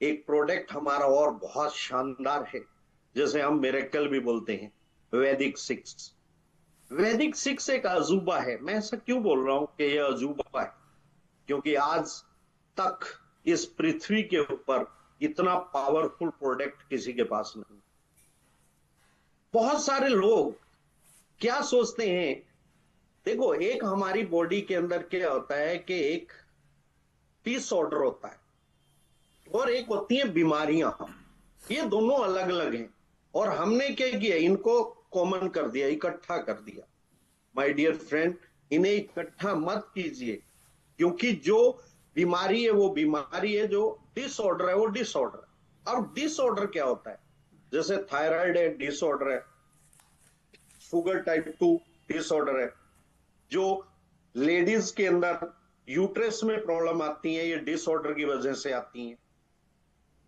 एक प्रोडक्ट हमारा और बहुत शानदार है, जैसे हम मिरेकल भी बोलते हैं, वैदिक सिक्स। वैदिक सिक्स एक अजूबा है। मैं ऐसा क्यों बोल रहा हूं कि यह अजूबा है? क्योंकि आज तक इस पृथ्वी के ऊपर इतना पावरफुल प्रोडक्ट किसी के पास नहीं। बहुत सारे लोग क्या सोचते हैं, देखो एक हमारी बॉडी के अंदर क्या होता है कि एक डिसऑर्डर होता है और एक होती है बीमारियां। ये दोनों अलग अलग हैं और हमने क्या किया, इनको कॉमन कर दिया, इकट्ठा कर दिया। माय डियर फ्रेंड, इन्हें इकट्ठा मत कीजिए, क्योंकि जो बीमारी है वो बीमारी है, जो डिसऑर्डर है वो डिसऑर्डर है। अब डिसऑर्डर क्या होता है? जैसे थायराइड है, डिसऑर्डर है। शुगर टाइप 2 डिसऑर्डर है। जो लेडीज के अंदर यूट्रस में प्रॉब्लम आती है, ये डिसऑर्डर की वजह से आती हैं।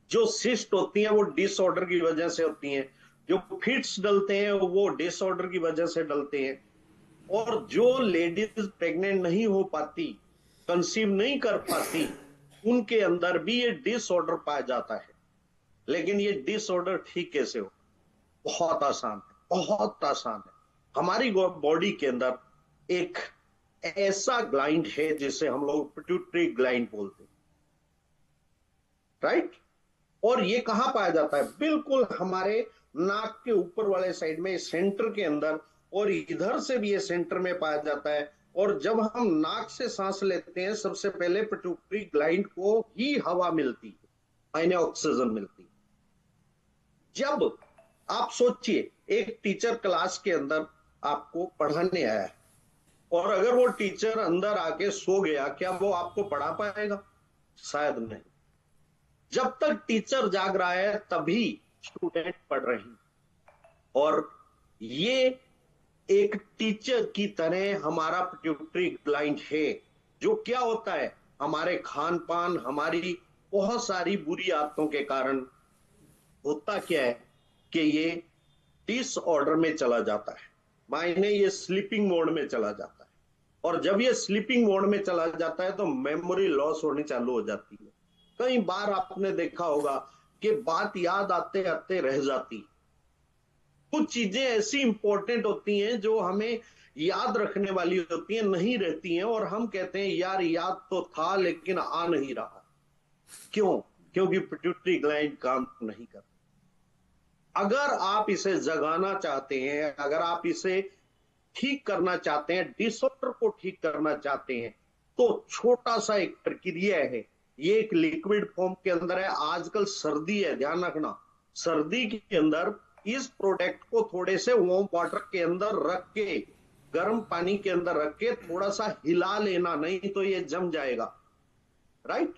जो सिस्ट होती हैं वो डिसऑर्डर की वजह से होती हैं। जो फिट्स डलते हैं वो डिसऑर्डर की वजह से डलते हैं। और जो लेडीज प्रेग्नेंट नहीं हो पाती, कंसीव नहीं कर पाती, उनके अंदर भी ये डिसऑर्डर पाया जाता है। लेकिन ये डिसऑर्डर ठीक कैसे हो? बहुत आसान है, बहुत आसान है। हमारी बॉडी के अंदर एक ऐसा ग्लैंड है जिसे हम लोग पिट्यूटरी ग्लैंड बोलते हैं, राइट? और ये कहां पाया जाता है? बिल्कुल हमारे नाक के ऊपर वाले साइड में, सेंटर के अंदर। और इधर से भी ये सेंटर में पाया जाता है। और जब हम नाक से सांस लेते हैं, सबसे पहले पिट्यूटरी ग्लैंड को ही हवा मिलती है, यानी ऑक्सीजन मिलती है। जब आप सोचिए, एक टीचर क्लास के अंदर आपको पढ़ाने आया है और अगर वो टीचर अंदर आके सो गया, क्या वो आपको पढ़ा पाएगा? शायद नहीं। जब तक टीचर जाग रहा है तभी स्टूडेंट पढ़ रहे हैं। और ये एक टीचर की तरह हमारा पिट्यूटरी ग्लैंड है, जो क्या होता है, हमारे खान पान, हमारी बहुत सारी बुरी आदतों के कारण होता क्या है कि ये डिसऑर्डर में चला जाता है, मायने ये स्लीपिंग मोड में चला जाता है। और जब ये स्लीपिंग मोड में चला जाता है तो मेमोरी लॉस होनी चालू हो जाती है। कई बार आपने देखा होगा कि बात याद आते आते रह जाती। कुछ चीजें ऐसी इंपॉर्टेंट होती हैं जो हमें याद रखने वाली होती हैं, नहीं रहती हैं, और हम कहते हैं यार याद तो था लेकिन आ नहीं रहा। क्यों? क्योंकि पिट्यूटरी ग्लैंड काम नहीं कर। अगर आप इसे जगाना चाहते हैं, अगर आप इसे ठीक करना चाहते हैं, डिसऑर्डर को ठीक करना चाहते हैं, तो छोटा सा एक प्रक्रिया है। ये एक लिक्विड फॉर्म के अंदर है। आजकल सर्दी है, ध्यान रखना, सर्दी के अंदर इस प्रोडक्ट को थोड़े से वार्म वाटर के अंदर रख के, गर्म पानी के अंदर रख के थोड़ा सा हिला लेना, नहीं तो ये जम जाएगा, राइट?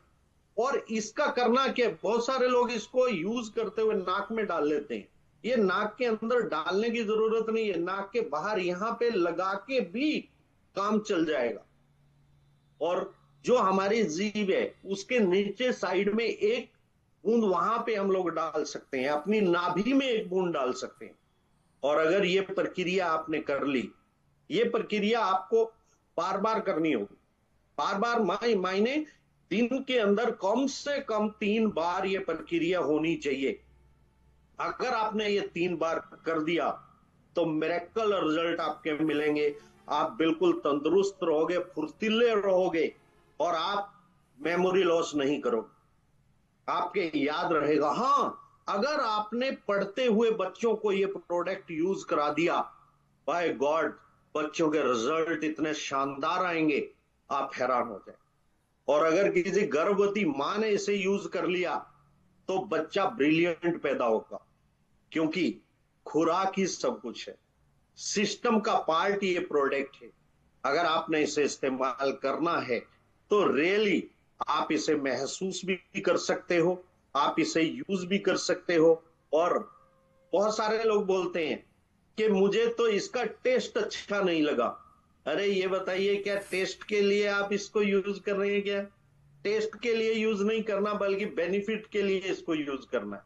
और इसका करना क्या, बहुत सारे लोग इसको यूज करते हुए नाक में डाल लेते हैं। ये नाक के अंदर डालने की जरूरत नहीं है, नाक के बाहर यहां पे लगा के भी काम चल जाएगा। और जो हमारी जीभ है उसके नीचे साइड में एक बूंद वहां पे हम लोग डाल सकते हैं, अपनी नाभि में एक बूंद डाल सकते हैं। और अगर ये प्रक्रिया आपने कर ली, ये प्रक्रिया आपको बार बार करनी होगी, बार बार, मायने दिन के अंदर कम से कम 3 बार ये प्रक्रिया होनी चाहिए। अगर आपने ये 3 बार कर दिया तो मिरेकल रिजल्ट आपके मिलेंगे। आप बिल्कुल तंदुरुस्त रहोगे, फुर्तीले रहोगे, और आप मेमोरी लॉस नहीं करोगे, आपके याद रहेगा। हाँ, अगर आपने पढ़ते हुए बच्चों को ये प्रोडक्ट यूज करा दिया, बाय गॉड, बच्चों के रिजल्ट इतने शानदार आएंगे, आप हैरान हो जाए। और अगर किसी गर्भवती मां ने इसे यूज कर लिया तो बच्चा ब्रिलियंट पैदा होगा, क्योंकि खुराक ही सब कुछ है, सिस्टम का पार्ट ये प्रोडक्ट है। अगर आपने इसे इस्तेमाल करना है तो रियली आप इसे महसूस भी कर सकते हो, आप इसे यूज भी कर सकते हो। और बहुत सारे लोग बोलते हैं कि मुझे तो इसका टेस्ट अच्छा नहीं लगा। अरे ये बताइए, क्या टेस्ट के लिए आप इसको यूज कर रहे हैं? क्या टेस्ट के लिए यूज नहीं करना, बल्कि बेनिफिट के लिए इसको यूज करना है।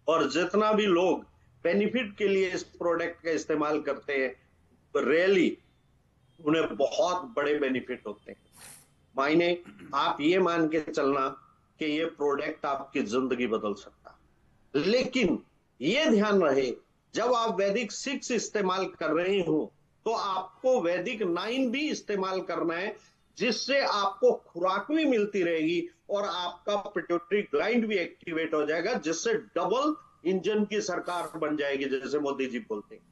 और जितना भी लोग बेनिफिट के लिए इस प्रोडक्ट का इस्तेमाल करते हैं, रियली उन्हें बहुत बड़े बेनिफिट होते हैं। मायने आप ये मान के चलना कि ये प्रोडक्ट आपकी जिंदगी बदल सकता है। लेकिन ये ध्यान रहे, जब आप वैदिक 6 इस्तेमाल कर रहे हो तो आपको वैदिक 9 भी इस्तेमाल करना है, जिससे आपको खुराक भी मिलती रहेगी और आपका पिट्यूटरी ग्लैंड भी एक्टिवेट हो जाएगा, जिससे डबल इंजन की सरकार बन जाएगी, जैसे मोदी जी बोलते हैं।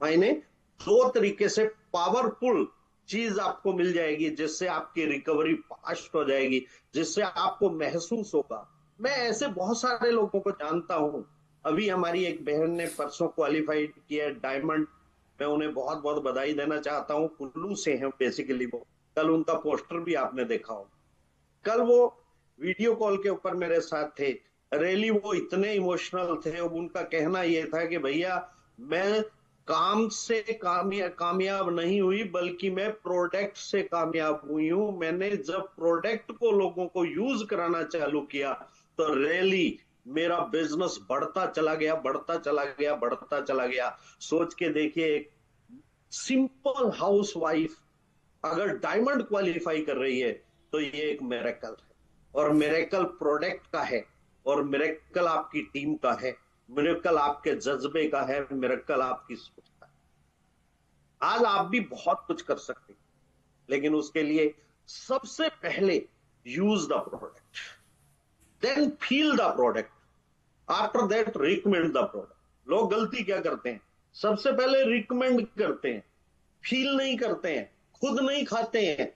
मायने दो तरीके से पावरफुल चीज आपको मिल जाएगी, जिससे आपकी रिकवरी फास्ट हो जाएगी, जिससे आपको महसूस होगा। मैं ऐसे बहुत सारे लोगों को जानता हूं। अभी हमारी एक बहन ने परसों क्वालिफाइड किया डायमंड। मैं उन्हें बहुत बहुत बधाई देना चाहता हूं। कुल्लू से हैं बेसिकली वो। कल उनका पोस्टर भी आपने देखा हो। कल वो वीडियो कॉल के ऊपर मेरे साथ थे। रियली वो इतने इमोशनल थे। उनका कहना ये था कि भैया, मैं काम से कामयाब नहीं हुई, बल्कि मैं प्रोडक्ट से कामयाब हुई हूं। मैंने जब प्रोडक्ट को लोगों को यूज कराना चालू किया तो रियली मेरा बिजनेस बढ़ता चला गया, बढ़ता चला गया, बढ़ता चला गया। सोच के देखिए, एक सिंपल हाउस वाइफ अगर डायमंड क्वालिफाई कर रही है तो ये एक मिरेकल है। और मिरेकल प्रोडक्ट का है, और मिरेकल आपकी टीम का है, मिरेकल आपके जज्बे का है, मिरेकल आपकी सोच का है। आज आप भी बहुत कुछ कर सकते हैं, लेकिन उसके लिए सबसे पहले use the product, then feel the product, after that recommend the product. लोग गलती क्या करते हैं? सबसे पहले रिकमेंड करते हैं, फील नहीं करते हैं, खुद नहीं खाते हैं।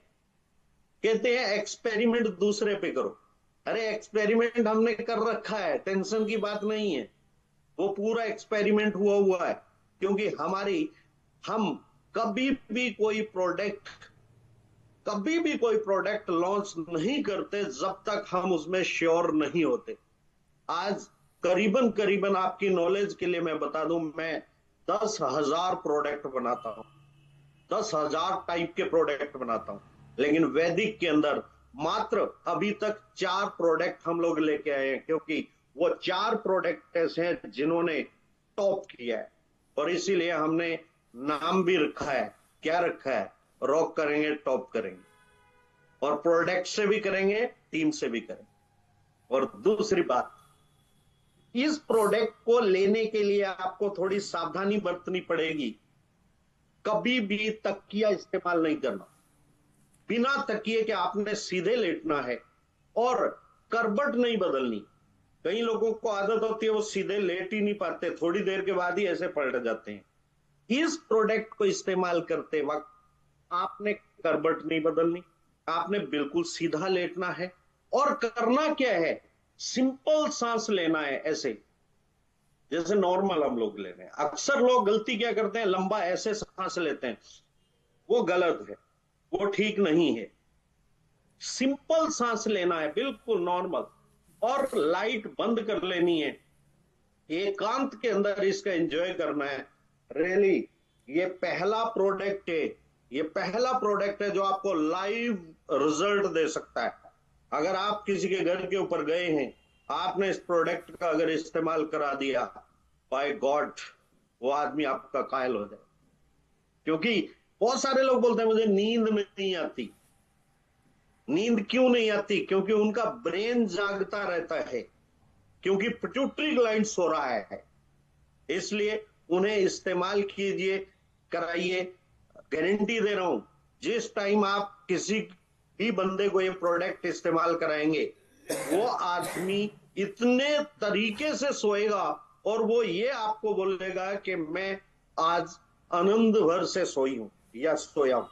कहते हैं एक्सपेरिमेंट दूसरे पे करो। अरे एक्सपेरिमेंट हमने कर रखा है, टेंशन की बात नहीं है। वो पूरा एक्सपेरिमेंट हुआ है, क्योंकि हम कभी भी कोई प्रोडक्ट लॉन्च नहीं करते जब तक हम उसमें श्योर नहीं होते। आज करीबन करीबन आपकी नॉलेज के लिए मैं बता दूं, मैं 10,000 प्रोडक्ट बनाता हूं, 10,000 टाइप के प्रोडक्ट बनाता हूं। लेकिन वैदिक के अंदर मात्र अभी तक 4 प्रोडक्ट हम लोग लेके आए हैं, क्योंकि वो 4 प्रोडक्ट ऐसे हैं जिन्होंने टॉप किया है। और इसीलिए हमने नाम भी रखा है। क्या रखा है? रॉक करेंगे, टॉप करेंगे। और प्रोडक्ट से भी करेंगे, टीम से भी करेंगे। और दूसरी बात, इस प्रोडक्ट को लेने के लिए आपको थोड़ी सावधानी बरतनी पड़ेगी। कभी भी तकिया इस्तेमाल नहीं करना। बिना तकिए के आपने सीधे लेटना है और करवट नहीं बदलनी। कई लोगों को आदत होती है वो सीधे लेट ही नहीं पाते, थोड़ी देर के बाद ही ऐसे पलट जाते हैं। इस प्रोडक्ट को इस्तेमाल करते वक्त आपने करवट नहीं बदलनी, आपने बिल्कुल सीधा लेटना है। और करना क्या है? सिंपल सांस लेना है, ऐसे जैसे नॉर्मल हम लोग ले रहे हैं। अक्सर लोग गलती क्या करते हैं? लंबा ऐसे सांस लेते हैं। वो गलत है, वो ठीक नहीं है। सिंपल सांस लेना है, बिल्कुल नॉर्मल। और लाइट बंद कर लेनी है, एकांत के अंदर इसका एंजॉय करना है। रियली ये पहला प्रोडक्ट है, ये पहला प्रोडक्ट है जो आपको लाइव रिजल्ट दे सकता है। अगर आप किसी के घर के ऊपर गए हैं, आपने इस प्रोडक्ट का अगर इस्तेमाल करा दिया, बाय गॉड वो आदमी आपका कायल हो जाए। क्योंकि बहुत सारे लोग बोलते हैं मुझे नींद नहीं आती। नींद क्यों नहीं आती? क्योंकि उनका ब्रेन जागता रहता है, क्योंकि पिट्यूटरी ग्लैंड सो रहा है। इसलिए उन्हें इस्तेमाल कीजिए, कराइए। गारंटी दे रहा हूं, जिस टाइम आप किसी भी बंदे को ये प्रोडक्ट इस्तेमाल कराएंगे, वो आदमी इतने तरीके से सोएगा और वो ये आपको बोलेगा कि मैं आज आनंद भर से सोई हूं या सोया हूं।